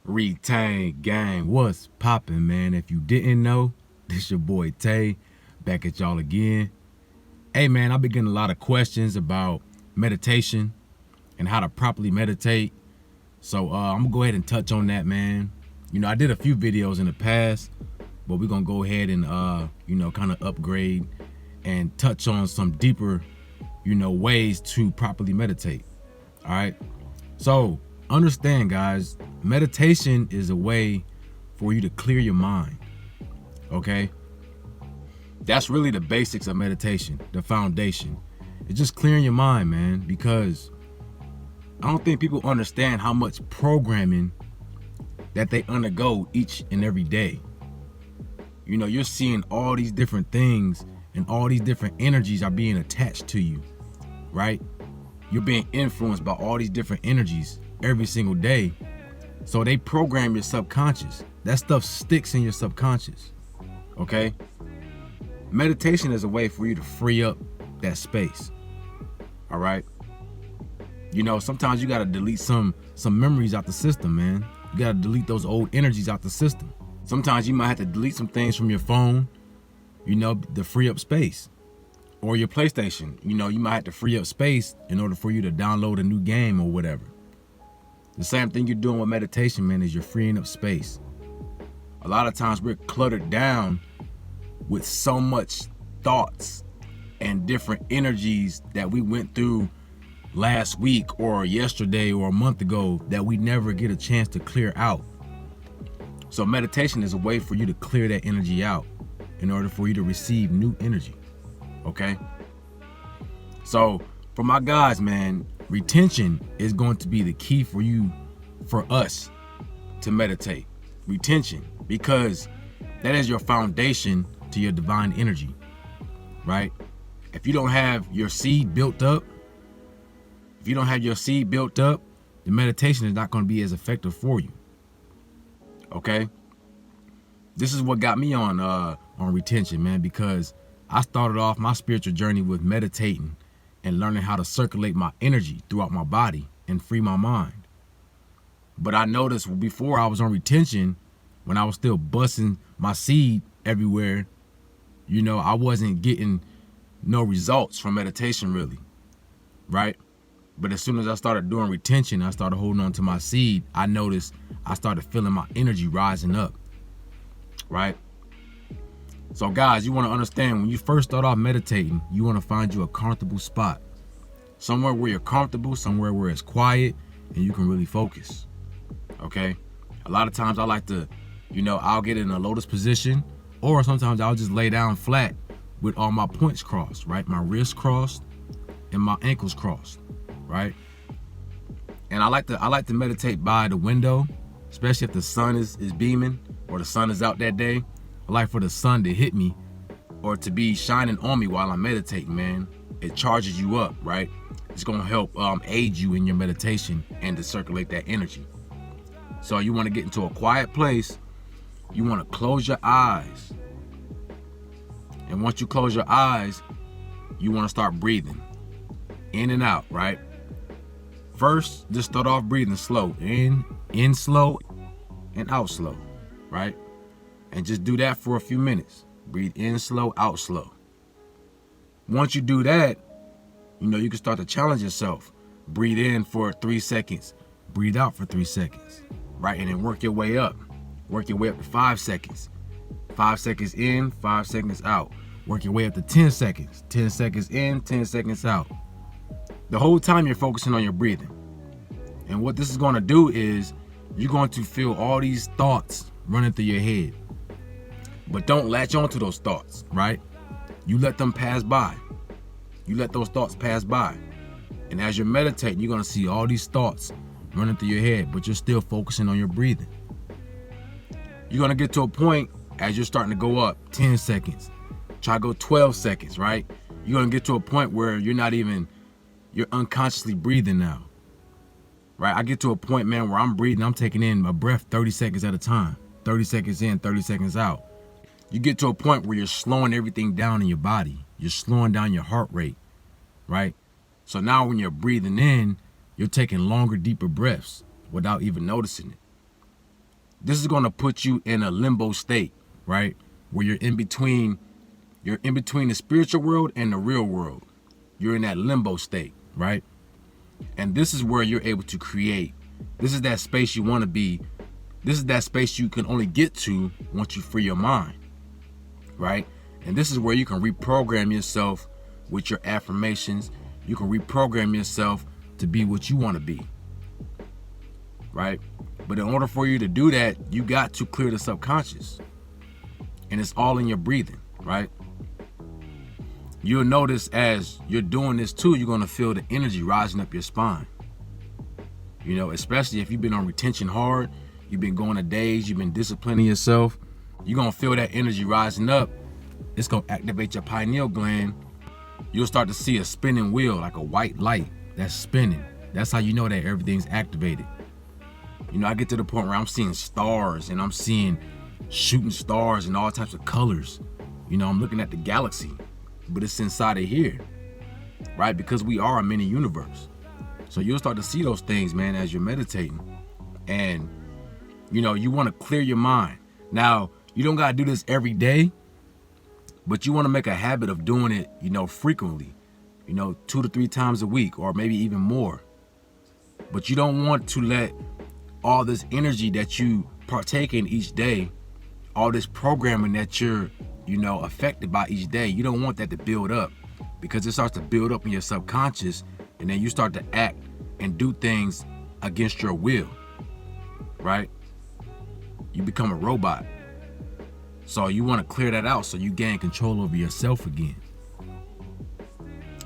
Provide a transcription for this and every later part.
Retain gang, what's poppin', man? If you didn't know, this your boy Tay, back at y'all again. Hey man, I've been getting a lot of questions about meditation and how to properly meditate. So I'm gonna go ahead and touch on that, man. You know, I did a few videos in the past, but we're gonna go ahead and kind of upgrade and touch on some deeper, ways to properly meditate. All right. So understand, guys, meditation is a way for you to clear your mind. Okay. That's really the basics of meditation, the foundation. It's just clearing your mind, man, because I don't think people understand how much programming that they undergo each and every day. You know, you're seeing all these different things and all these different energies are being attached to you, right? You're being influenced by all these different energies every single day. So they program your subconscious. That stuff sticks in your subconscious, okay? Meditation is a way for you to free up that space, all right? You know, sometimes you gotta delete some memories out the system, man. You gotta delete those old energies out the system. Sometimes you might have to delete some things from your phone, to free up space. Or your PlayStation, you might have to free up space in order for you to download a new game or whatever. The same thing you're doing with meditation, man, is you're freeing up space. A lot of times we're cluttered down with so much thoughts and different energies that we went through last week or yesterday or a month ago that we never get a chance to clear out. So meditation is a way for you to clear that energy out in order for you to receive new energy. Okay? So for my guys, man, retention is going to be the key for us to meditate. Retention, because that is your foundation to your divine energy, right? If you don't have your seed built up, the meditation is not going to be as effective for you. Okay? This is what got me on retention, man, because I started off my spiritual journey with meditating and learning how to circulate my energy throughout my body and free my mind. But I noticed before I was on retention, when I was still busting my seed everywhere, I wasn't getting no results from meditation really, right? But as soon as I started doing retention, I started holding on to my seed, I noticed I started feeling my energy rising up, right? So guys, you want to understand, when you first start off meditating, you want to find you a comfortable spot. Somewhere where you're comfortable, somewhere where it's quiet and you can really focus, okay? A lot of times I like to, I'll get in a lotus position, or sometimes I'll just lay down flat with all my points crossed, right? My wrists crossed and my ankles crossed, right? And I like to meditate by the window, especially if the sun is beaming or the sun is out that day. I like for the sun to hit me or to be shining on me while I'm meditating, man. It charges you up, right? It's gonna help aid you in your meditation and to circulate that energy. So you wanna get into a quiet place. You wanna close your eyes. And once you close your eyes, you wanna start breathing in and out, right? First, just start off breathing slow. In slow and out slow, right? And just do that for a few minutes. Breathe in slow, out slow. Once you do that, you can start to challenge yourself. Breathe in for 3 seconds. Breathe out for 3 seconds, right? And then work your way up. Work your way up to 5 seconds. 5 seconds in, 5 seconds out. Work your way up to 10 seconds. 10 seconds in, 10 seconds out. The whole time you're focusing on your breathing. And what this is going to do is you're going to feel all these thoughts running through your head. But don't latch onto those thoughts, right? You let them pass by. You let those thoughts pass by. And as you're meditating, you're going to see all these thoughts running through your head, but you're still focusing on your breathing. You're going to get to a point as you're starting to go up, 10 seconds. Try to go 12 seconds, right? You're going to get to a point where you're unconsciously breathing now, right? I get to a point, man, where I'm breathing, I'm taking in a breath 30 seconds at a time. 30 seconds in, 30 seconds out. you get to a point where you're slowing everything down in your body. You're slowing down your heart rate, right? So now when you're breathing in, you're taking longer, deeper breaths without even noticing it. This is going to put you in a limbo state, right? Where you're in between the spiritual world and the real world. You're in that limbo state, right? And this is where you're able to create. This is that space you want to be. This is that space you can only get to once you free your mind, right? And this is where you can reprogram yourself with your affirmations. You can reprogram yourself to be what you want to be, right? But in order for you to do that, you got to clear the subconscious. And it's all in your breathing, right? You'll notice as you're doing this too, you're going to feel the energy rising up your spine. You know, especially if you've been on retention hard, you've been going a days, you've been disciplining yourself, you're going to feel that energy rising up. It's going to activate your pineal gland. You'll start to see a spinning wheel, like a white light that's spinning. That's how you know that everything's activated. You know, I get to the point where I'm seeing stars and I'm seeing shooting stars in all types of colors. You know, I'm looking at the galaxy, but it's inside of here, right? Because we are a mini universe. So you'll start to see those things, man, as you're meditating. And, you know, you want to clear your mind. Now, you don't got to do this every day, but you want to make a habit of doing it, you know, frequently, you know, 2 to 3 times a week, or maybe even more. But you don't want to let all this energy that you partake in each day, all this programming that you're, you know, affected by each day, you don't want that to build up, because it starts to build up in your subconscious, and then you start to act and do things against your will, right? You become a robot. So you want to clear that out so you gain control over yourself again.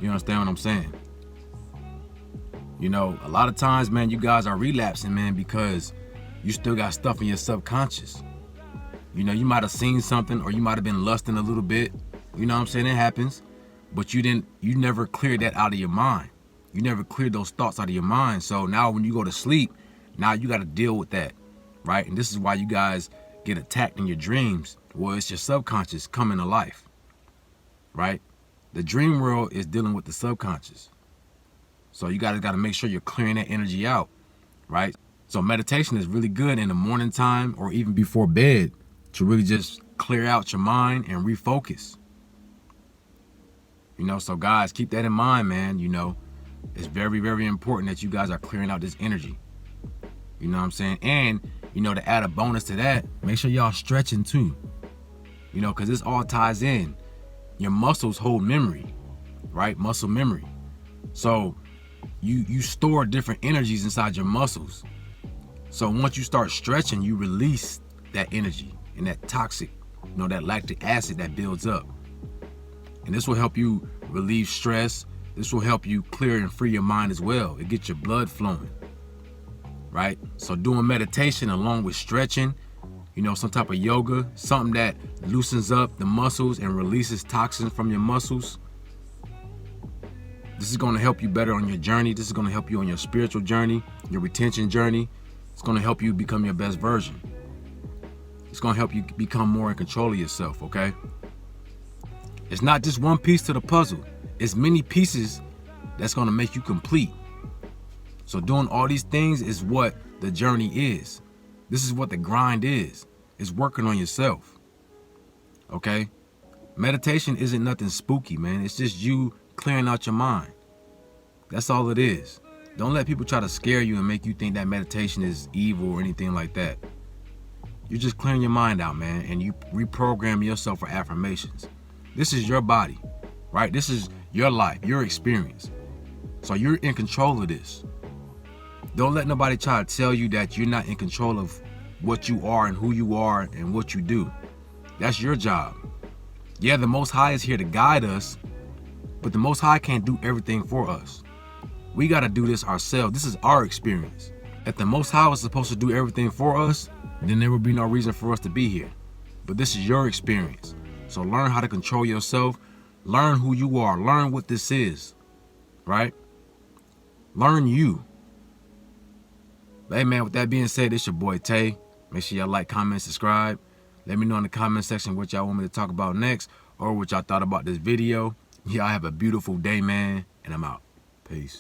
You understand what I'm saying? You know, a lot of times, man, you guys are relapsing, man, because you still got stuff in your subconscious. You know, you might have seen something, or you might have been lusting a little bit. You know what I'm saying? It happens. But you never cleared that out of your mind. You never cleared those thoughts out of your mind. So now when you go to sleep, now you got to deal with that, right? And this is why you guys get attacked in your dreams. Well, it's your subconscious coming to life, right? The dream world is dealing with the subconscious. So you got to make sure you're clearing that energy out, right? So meditation is really good in the morning time or even before bed to really just clear out your mind and refocus. You know, so guys, keep that in mind, man. You know, it's very, very important that you guys are clearing out this energy. You know what I'm saying? And, you know, to add a bonus to that, make sure y'all stretching too. You know, because this all ties in. Your muscles hold memory, right? Muscle memory. So you store different energies inside your muscles. So once you start stretching, you release that energy and that toxic, you know, that lactic acid that builds up. And this will help you relieve stress. This will help you clear and free your mind as well. It gets your blood flowing, right? So doing meditation along with stretching, you know, some type of yoga, something that loosens up the muscles and releases toxins from your muscles. This is going to help you better on your journey. This is going to help you on your spiritual journey, your retention journey. It's going to help you become your best version. It's going to help you become more in control of yourself, okay? It's not just one piece to the puzzle. It's many pieces that's going to make you complete. So doing all these things is what the journey is. This is what the grind is. It's working on yourself, okay? Meditation isn't nothing spooky, man. It's just you clearing out your mind. That's all it is. Don't let people try to scare you and make you think that meditation is evil or anything like that. You're just clearing your mind out, man, and you reprogram yourself for affirmations. This is your body, right? This is your life, your experience. So you're in control of this. Don't let nobody try to tell you that you're not in control of what you are and who you are and what you do. That's your job. Yeah, the Most High is here to guide us, but the Most High can't do everything for us. We got to do this ourselves. This is our experience. If the Most High was supposed to do everything for us, then there would be no reason for us to be here. But this is your experience. So learn how to control yourself. Learn who you are. Learn what this is, right? Learn you. Hey, man, with that being said, it's your boy Tay. Make sure y'all like, comment, subscribe. Let me know in the comment section what y'all want me to talk about next, or what y'all thought about this video. Y'all have a beautiful day, man, and I'm out. Peace.